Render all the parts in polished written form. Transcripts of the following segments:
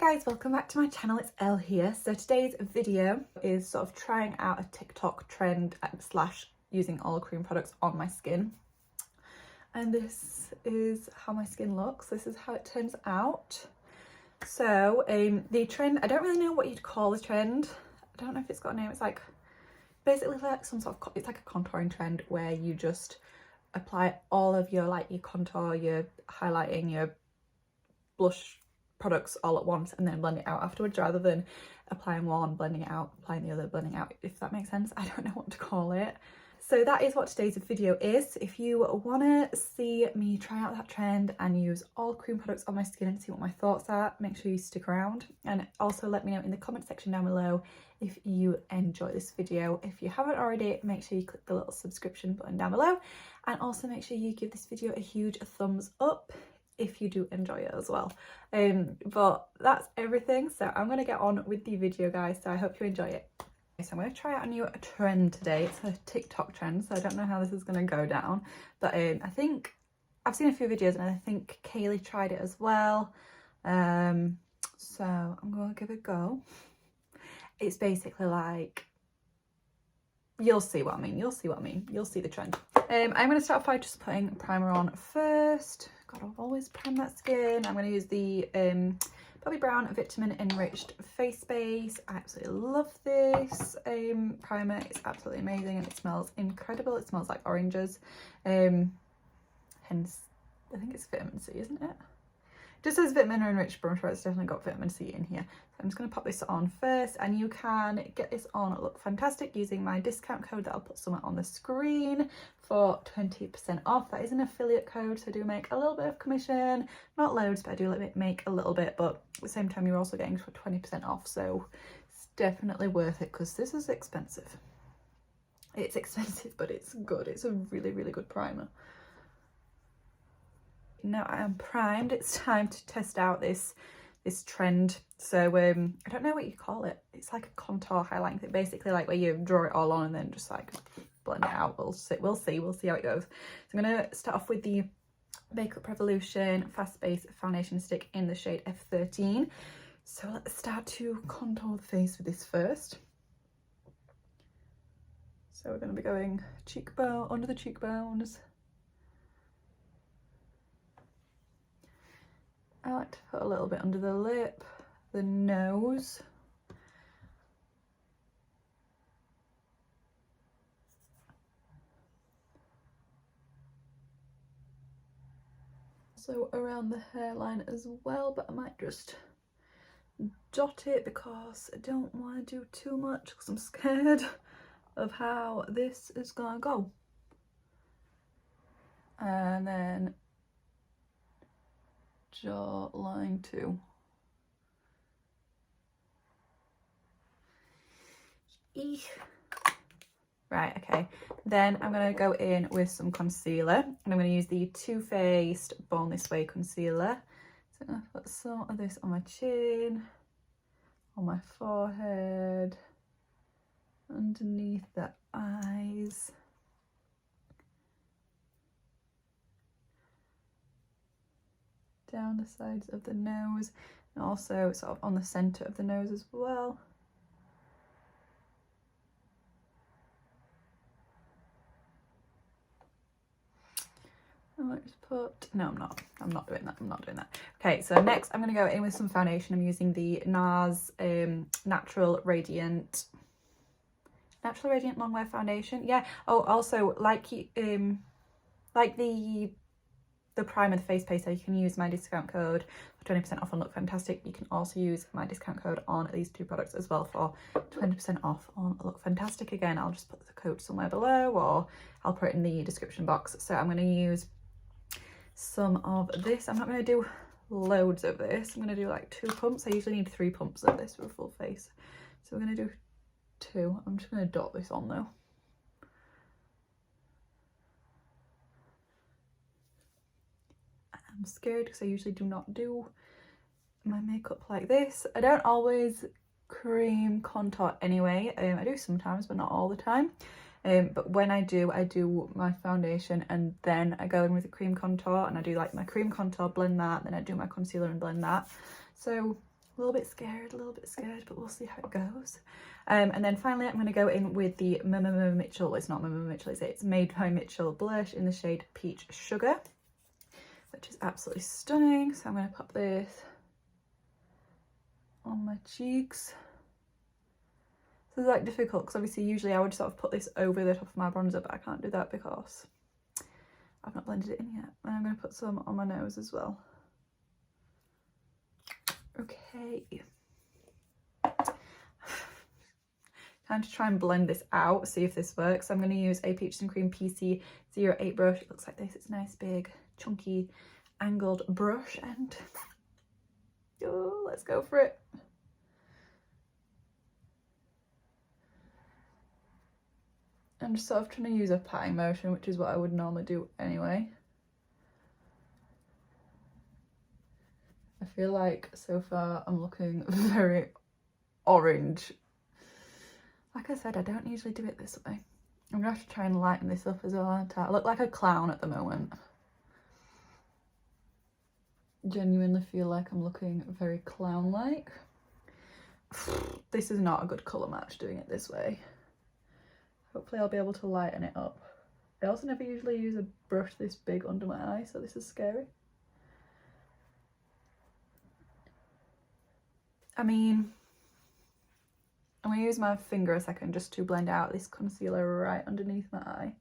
guys, welcome back to my channel. It's Elle here. So today's video is sort of trying out a TikTok trend slash using all cream products on my skin. And this is how my skin looks. This is how it turns out. So the trend, I don't really know what you'd call the trend. I don't know if it's got a name. It's like basically like some sort of, it's like a contouring trend where you just apply all of your your contour, your highlighting, your blush products all at once and then blend it out afterwards, rather than applying one, blending it out, applying the other, blending out, if that makes sense. I don't know what to call it. So that is what today's video is. If you want to see me try out that trend and use all cream products on my skin and see what my thoughts are, make sure you stick around, and also let me know in the comment section down below if you enjoy this video. If you haven't already, make sure you click the little subscription button down below, and also make sure you give this video a huge thumbs up if you do enjoy it as well. But that's everything, so I'm gonna get on with the video, guys, so I hope you enjoy it. So I'm going to try out a new trend today. It's a TikTok trend, so I don't know how this is going to go down, but I think I've seen a few videos and I think Kaylee tried it as well, so I'm going to give it a go. It's basically like, you'll see what I mean, you'll see the trend. I'm going to start off by just putting primer on first. Gotta always prime that skin. I'm going to use the Bobbi Brown Vitamin Enriched Face Base. I absolutely love this primer. It's absolutely amazing and it smells incredible. It smells like oranges. Hence, I think it's vitamin C, isn't it? It just says Vitamin Enriched, but I'm sure it's definitely got vitamin C in here. So I'm just going to pop this on first, and you can get this on Look Fantastic using my discount code that I'll put somewhere on the screen for 20% off. That is an affiliate code, so I do make a little bit of commission, not loads, but I do make a little bit, but at the same time you're also getting for 20% off, so it's definitely worth it because this is expensive. It's expensive, but it's good. It's a really, really good primer. Now I am primed, it's time to test out this trend. So I don't know what you call it. It's like a contour highlighting thing, basically, like where you draw it all on and then just like blend it out. We'll see how it goes. So I'm gonna start off with the Makeup Revolution Fast Base Foundation Stick in the shade F13. So let's start to contour the face with this first. So we're gonna be going cheekbone, under the cheekbones. I like to put a little bit under the lip, the nose. So around the hairline as well, but I might just dot it because I don't want to do too much because I'm scared of how this is gonna go. And then jawline too. Eek. Right, okay. Then I'm going to go in with some concealer, and I'm going to use the Too Faced Born This Way concealer. So I'm going to put some of this on my chin, on my forehead, underneath the eyes. Down the sides of the nose, and also sort of on the centre of the nose as well. I might just put, no, I'm not doing that. Okay, so next I'm going to go in with some foundation. I'm using the NARS Natural Radiant Longwear foundation. Yeah. Oh, also like the primer, the face paste, you can use my discount code for 20% off on Look Fantastic. You can also use my discount code on these two products as well for 20% off on Look Fantastic. Again, I'll just put the code somewhere below, or I'll put it in the description box. So I'm going to use some of this. I'm not going to do loads of this. I'm going to do like 2 pumps. I usually need 3 pumps of this for a full face. So we're going to do 2. I'm just going to dot this on though. I'm scared because I usually do not do my makeup like this. I don't always cream contour anyway. I do sometimes, but not all the time. But when I do my foundation and then I go in with a cream contour, and I do like my cream contour, blend that, then I do my concealer and blend that. So A little bit scared, but we'll see how it goes. And then finally, I'm going to go in with the Mitchell. It's not Mitchell, is it? It's Made by Mitchell Blush in the shade Peach Sugar, which is absolutely stunning. So I'm going to pop this on my cheeks. This is like difficult because obviously usually I would sort of put this over the top of my bronzer, but I can't do that because I've not blended it in yet. And I'm going to put some on my nose as well. Okay. Time to try and blend this out, see if this works. I'm going to use a Peaches and Cream PC08 brush. It looks like this. It's a nice, big, chunky, angled brush. And oh, let's go for it. I'm just sort of trying to use a patting motion, which is what I would normally do anyway. I feel like so far I'm looking very orange. Like I said, I don't usually do it this way. I'm gonna have to try and lighten this up as well, aren't I? I look like a clown at the moment. Genuinely feel like I'm looking very clown-like. This is not a good colour match doing it this way. Hopefully I'll be able to lighten it up. I also never usually use a brush this big under my eye, so this is scary. I mean, I'm going to use my finger a second just to blend out this concealer right underneath my eye.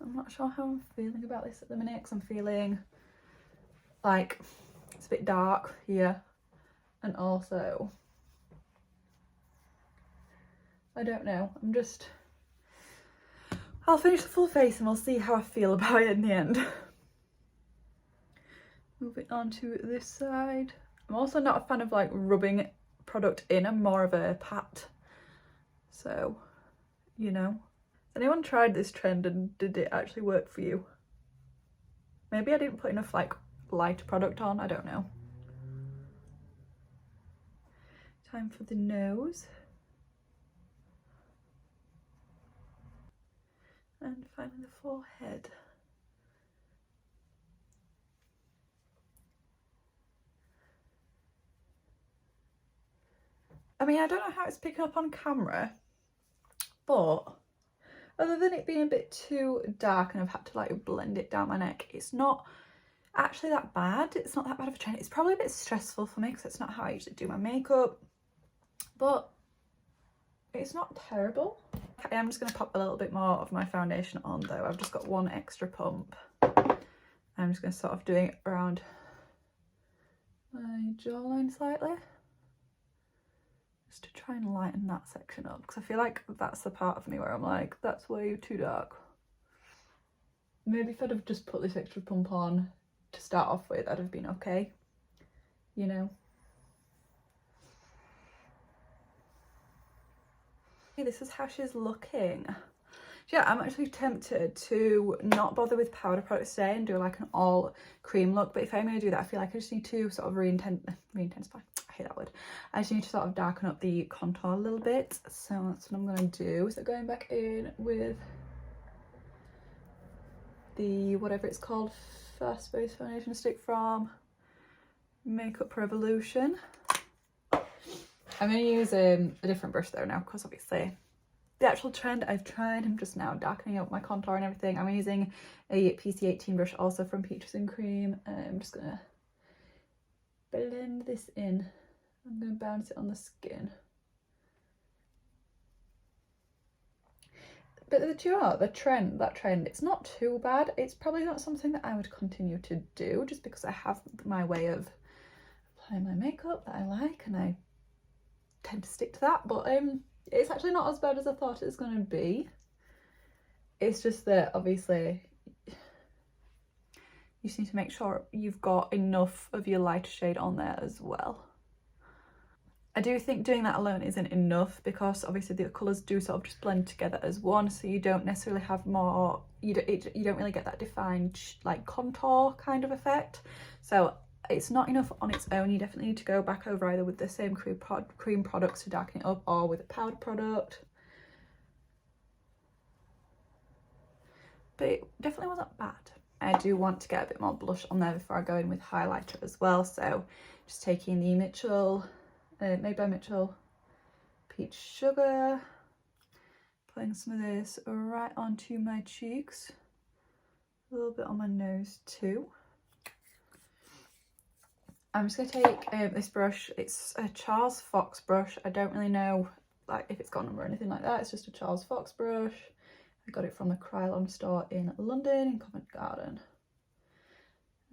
I'm not sure how I'm feeling about this at the minute because I'm feeling like it's a bit dark here, and also I don't know, I'll finish the full face and we'll see how I feel about it in the end. Moving on to this side. I'm also not a fan of like rubbing product in. I'm more of a pat. So, you know. Has anyone tried this trend and did it actually work for you? Maybe I didn't put enough like light product on. I don't know. Time for the nose. And finally the forehead. I mean, I don't know how it's picking up on camera, but other than it being a bit too dark and I've had to like blend it down my neck, it's not actually that bad. It's not that bad of a trend. It's probably a bit stressful for me because it's not how I usually do my makeup, but it's not terrible. Okay, I'm just going to pop a little bit more of my foundation on though. I've just got one extra pump. I'm just going to sort of doing it around my jawline slightly, just to try and lighten that section up, because I feel like that's the part of me where I'm like, that's way too dark. Maybe if I'd have just put this extra pump on to start off with, I'd have been okay, you know. Okay, this is how she's looking. Yeah, I'm actually tempted to not bother with powder products today and do like an all cream look, but if I'm going to do that, I feel like I just need to sort of re-intensify. I hate that word. I just need to sort of darken up the contour a little bit, so that's what I'm going to do. So going back in with the, whatever it's called, Fast Base Foundation Stick from Makeup Revolution. I'm going to use a different brush though now, because obviously the actual trend I've tried, I'm just now darkening up my contour and everything. I'm using a PC18 brush also from Peaches and Cream. I'm just gonna blend this in. I'm gonna bounce it on the skin. But the trend, it's not too bad. It's probably not something that I would continue to do just because I have my way of applying my makeup that I like and I tend to stick to that. But it's actually not as bad as I thought it was going to be. It's just that obviously you just need to make sure you've got enough of your lighter shade on there as well. I do think doing that alone isn't enough because obviously the colours do sort of just blend together as one, so you don't necessarily have more, you don't really get that defined like contour kind of effect. So it's not enough on its own. You definitely need to go back over either with the same cream products to darken it up or with a powder product. But it definitely wasn't bad. I do want to get a bit more blush on there before I go in with highlighter as well. So just taking the Mitchell, Made by Mitchell Peach Sugar, putting some of this right onto my cheeks, a little bit on my nose too. I'm just going to take this brush. It's a Charles Fox brush. I don't really know like if it's got a number or anything like that. It's just a Charles Fox brush. I got it from the Krylon store in London, in Covent Garden.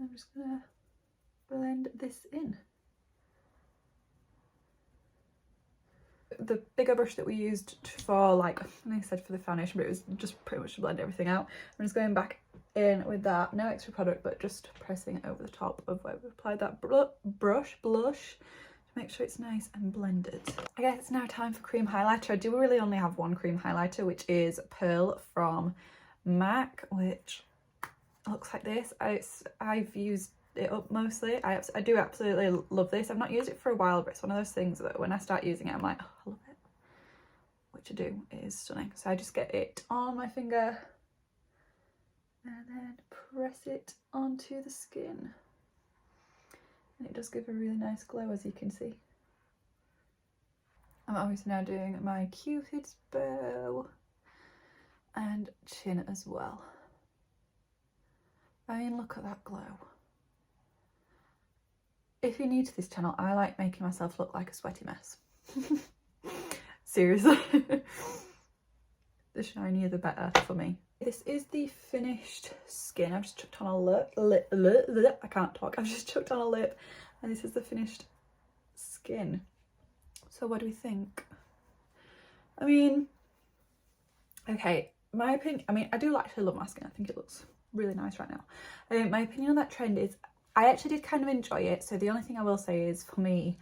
I'm just going to blend this in. The bigger brush that we used for, like I said, for the foundation, but it was just pretty much to blend everything out. I'm just going back in with that, no extra product, but just pressing it over the top of where we've applied that blush to make sure it's nice and blended. I guess it's now time for cream highlighter. I do really only have one cream highlighter, which is Pearl from MAC, which looks like this. I've used it up mostly. I do absolutely love this. I've not used it for a while, but it's one of those things that when I start using it, I'm like, oh, I love it. Which I do, it is stunning. So I just get it on my finger and then press it onto the skin. And it does give a really nice glow, as you can see. I'm obviously now doing my Cupid's bow and chin as well. I mean, look at that glow. If you're new to this channel, I like making myself look like a sweaty mess. Seriously. The shinier the better for me. This is the finished skin. I've just chucked on a lip. I can't talk. I've just chucked on a lip, and this is the finished skin. So what do we think? I mean, okay, my opinion, I mean, I do actually love my skin. I think it looks really nice right now. My opinion on that trend is I actually did kind of enjoy it. So the only thing I will say is, for me,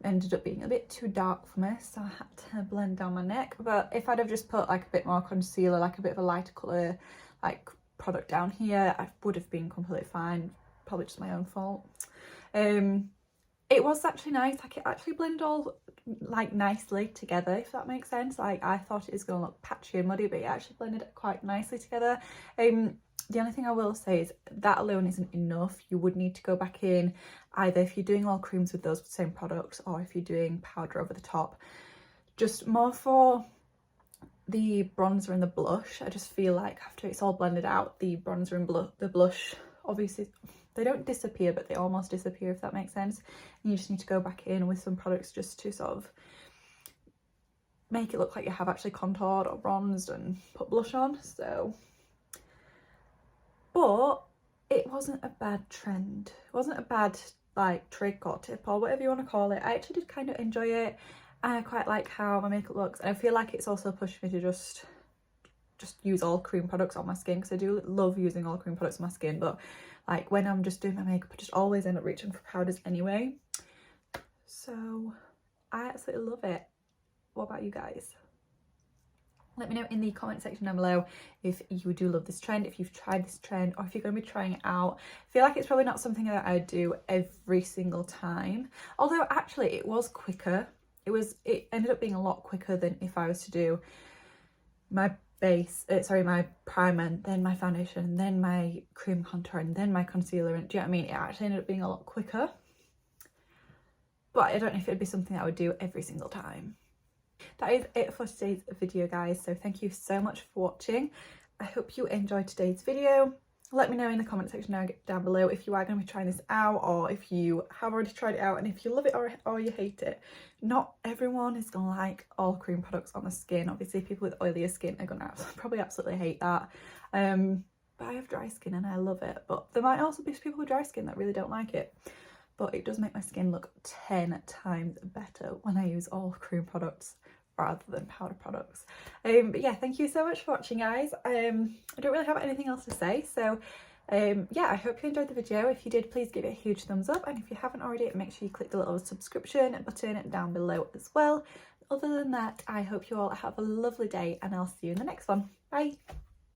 it ended up being a bit too dark for me, so I had to blend down my neck. But if I'd have just put like a bit more concealer, like a bit of a lighter colour like product down here, I would have been completely fine. Probably just my own fault. It was actually nice. Like, it actually blended all like nicely together, if that makes sense. Like, I thought it was going to look patchy and muddy, but it actually blended it quite nicely together. The only thing I will say is that alone isn't enough. You would need to go back in, either if you're doing all creams with those same products, or if you're doing powder over the top. Just more for the bronzer and the blush. I just feel like after it's all blended out, the bronzer and the blush, obviously they don't disappear, but they almost disappear, if that makes sense. And you just need to go back in with some products just to sort of make it look like you have actually contoured or bronzed and put blush on. So, but it wasn't a bad trend. It wasn't a bad like trick or tip or whatever you want to call it. I actually did kind of enjoy it. I quite like how my makeup looks, and I feel like it's also pushed me to just use all cream products on my skin, because I do love using all cream products on my skin, but like when I'm just doing my makeup, I just always end up reaching for powders anyway. So I absolutely love it. What about you guys? Let me know in the comment section down below if you do love this trend, if you've tried this trend, or if you're going to be trying it out. I feel like it's probably not something that I do every single time, although actually it was quicker. It ended up being a lot quicker than if I was to do my my primer, then my foundation, then my cream contour, and then my concealer. And do you know what I mean? It actually ended up being a lot quicker. But I don't know if it'd be something that I would do every single time. That is it for today's video, guys. So thank you so much for watching. I hope you enjoyed today's video. Let me know in the comment section down below if you are going to be trying this out, or if you have already tried it out, and if you love it or you hate it. Not everyone is going to like all cream products on the skin. Obviously, people with oilier skin are going to probably absolutely hate that. But I have dry skin and I love it. But there might also be people with dry skin that really don't like it. But it does make my skin look 10 times better when I use all cream products rather than powder products. But yeah, thank you so much for watching, guys. I don't really have anything else to say, so yeah, I hope you enjoyed the video. If you did, please give it a huge thumbs up, and if you haven't already, make sure you click the little subscription button down below as well. Other than that, I hope you all have a lovely day, and I'll see you in the next one. Bye.